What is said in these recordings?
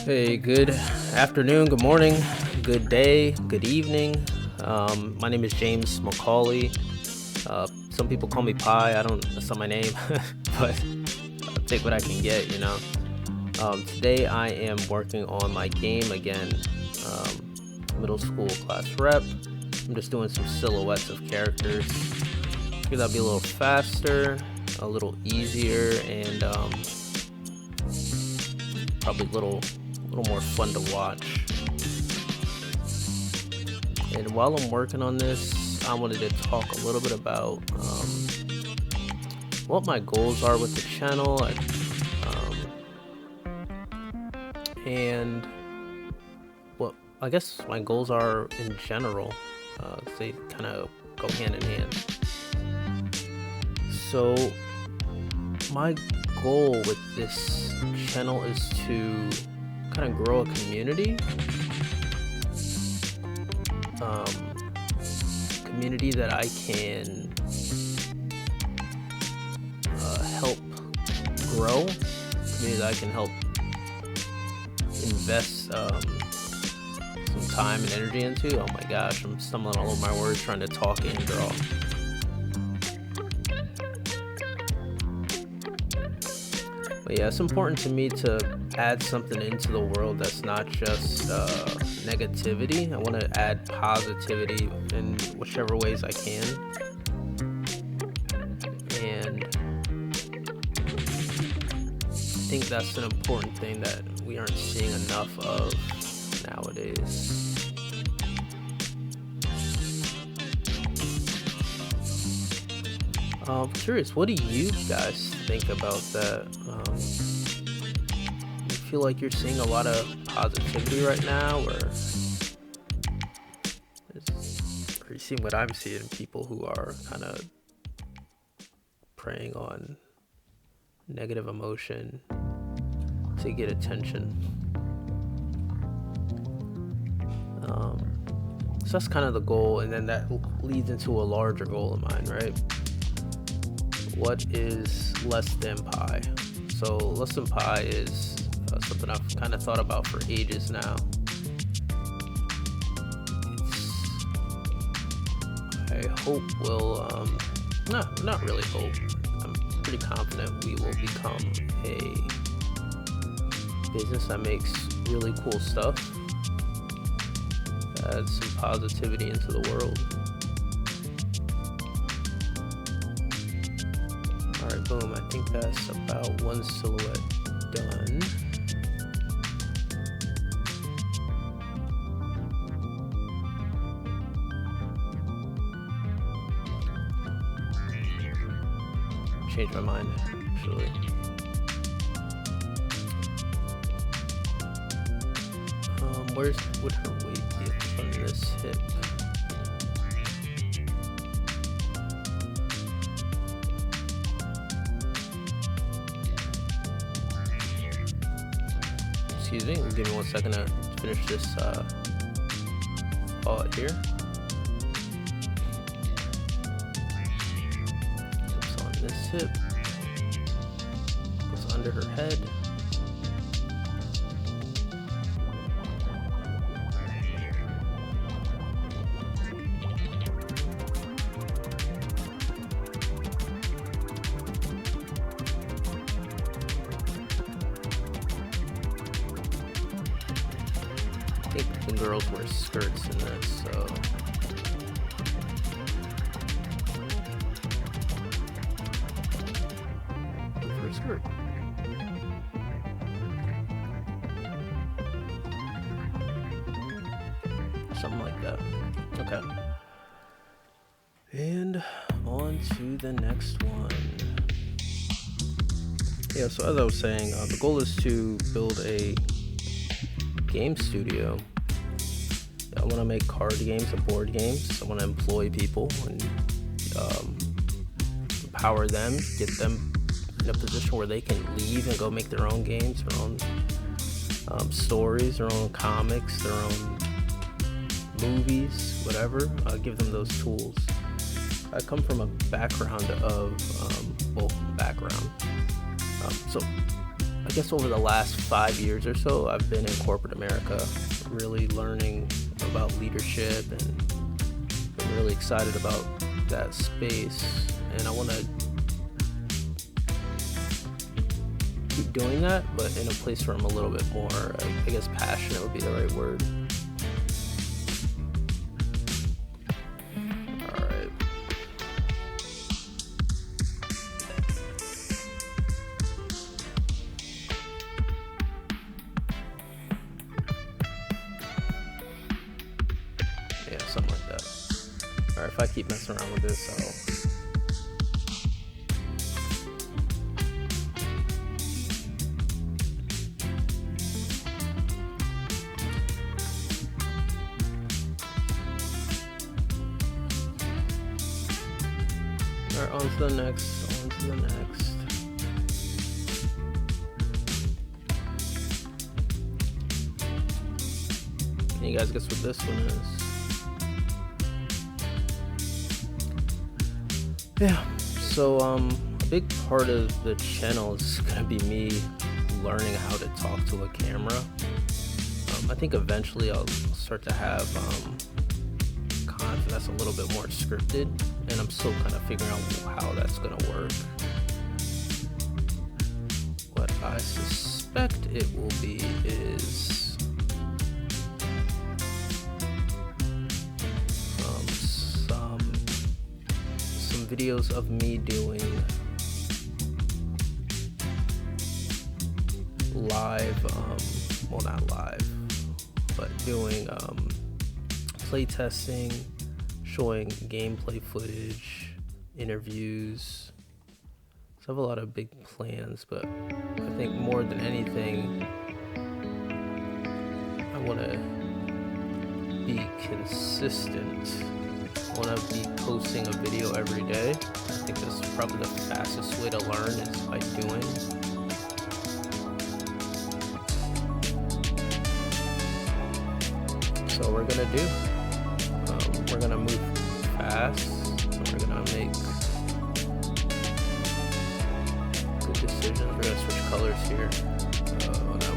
Hey, good afternoon, good morning, good day, good evening. My name is James Macaulay. Some people call me Pi. That's not my name, but I'll take what I can get. Today I am working on my game again, middle school class rep. I'm just doing some silhouettes of characters. Figured that'd be a little faster, a little easier, and probably a little more fun to watch. And while I'm working on this, I wanted to talk a little bit about what my goals are with the channel, and what I guess my goals are in general. They kind of go hand in hand. So my goal with this channel is to kind of grow a community that I can help grow, community that I can help invest some time and energy into. Oh my gosh, I'm stumbling all over my words trying to talk and draw. But yeah, it's important to me to add something into the world that's not just negativity. I want to add positivity in whichever ways I can. And I think that's an important thing that we aren't seeing enough of nowadays. I'm curious, what do you guys think about that? You feel like you're seeing a lot of positivity right now, or are you seeing what I'm seeing, people who are kind of preying on negative emotion to get attention? So that's kind of the goal, and then that leads into a larger goal of mine, right? What is LessThanPi? So LessThanPi is something I've kind of thought about for ages now. I hope will, not really hope, I'm pretty confident we will become a business that makes really cool stuff, adds some positivity into the world. Alright, boom, I think that's about one silhouette done. Changed my mind, actually. Would her weight be on this hip? Excuse me, give me 1 second to finish this thought here. Hips on this hip, goes under her head. I think the girls wear skirts in this, so for a skirt. Something like that. Okay. And on to the next one. Yeah, so as I was saying, the goal is to build a game studio. I want to make card games and board games. I want to employ people and empower them, get them in a position where they can leave and go make their own games, their own stories, their own comics, their own movies, whatever. Give them those tools. I come from a background of, so I guess over the last 5 years or so, I've been in corporate America, really learning about leadership, and I'm really excited about that space. And I want to keep doing that, but in a place where I'm a little bit more, I guess passionate would be the right word. Alright. Yeah, something like that. Alright, if I keep messing around with this, Alright, on to the next. Can you guys guess what this one is? Yeah, so a big part of the channel is gonna be me learning how to talk to a camera. I think eventually I'll start to have content that's a little bit more scripted, and I'm still kind of figuring out how that's gonna work. What I suspect it will be is some videos of me doing live, well, not live, but doing play testing, showing gameplay footage, interviews. So I have a lot of big plans, but I think more than anything, I want to be consistent. I want to be posting a video every day. I think that's probably the fastest way to learn is by doing. So we're gonna do. We're gonna move fast. And we're gonna make good decisions. We're gonna switch colors here. That won't work.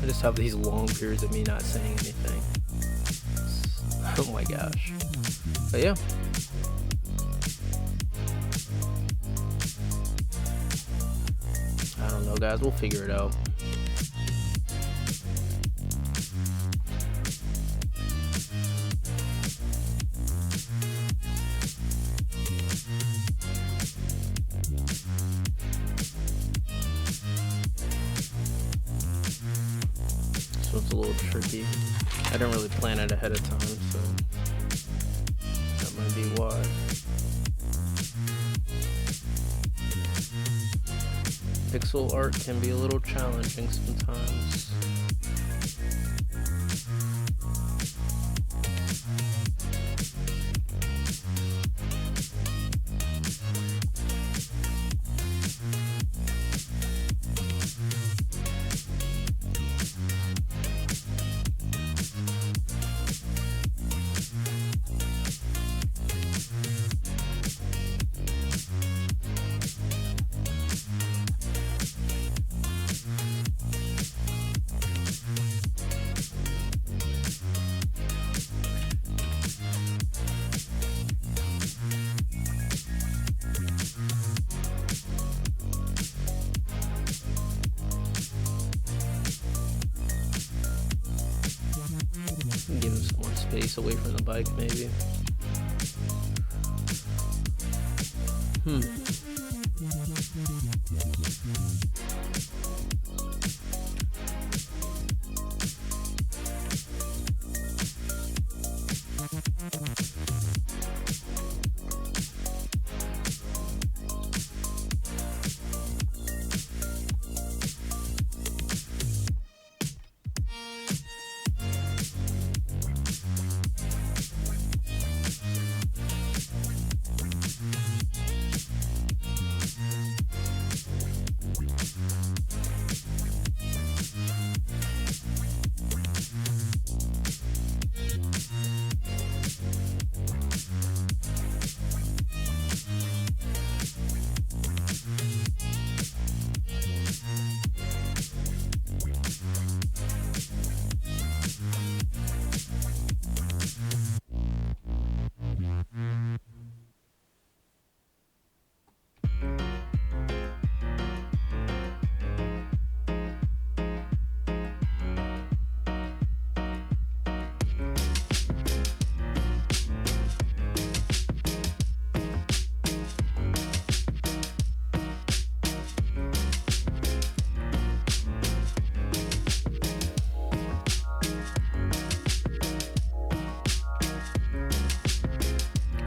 I just have these long periods of me not saying anything. Oh my gosh. But yeah. I don't know, guys. We'll figure it out. one's a little tricky. I didn't really plan it ahead of time, so that might be why. Pixel art can be a little challenging sometimes. Give him some more space away from the bike, maybe.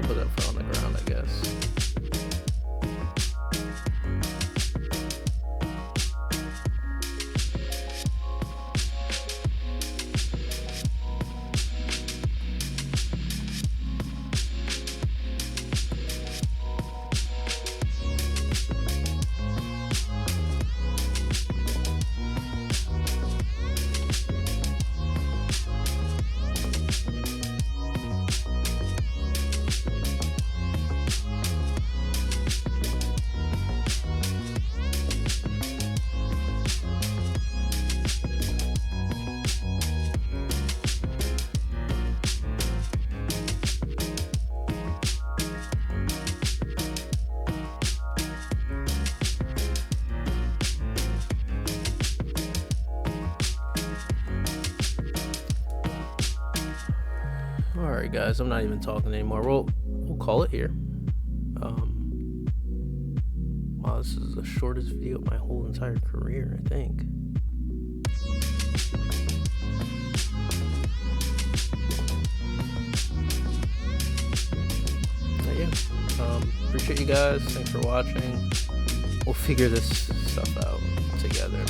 Put that foot on the ground, I guess. Alright guys, I'm not even talking anymore. We'll call it here. Wow, this is the shortest video of my whole entire career, I think. But yeah, appreciate you guys. Thanks for watching. We'll figure this stuff out together.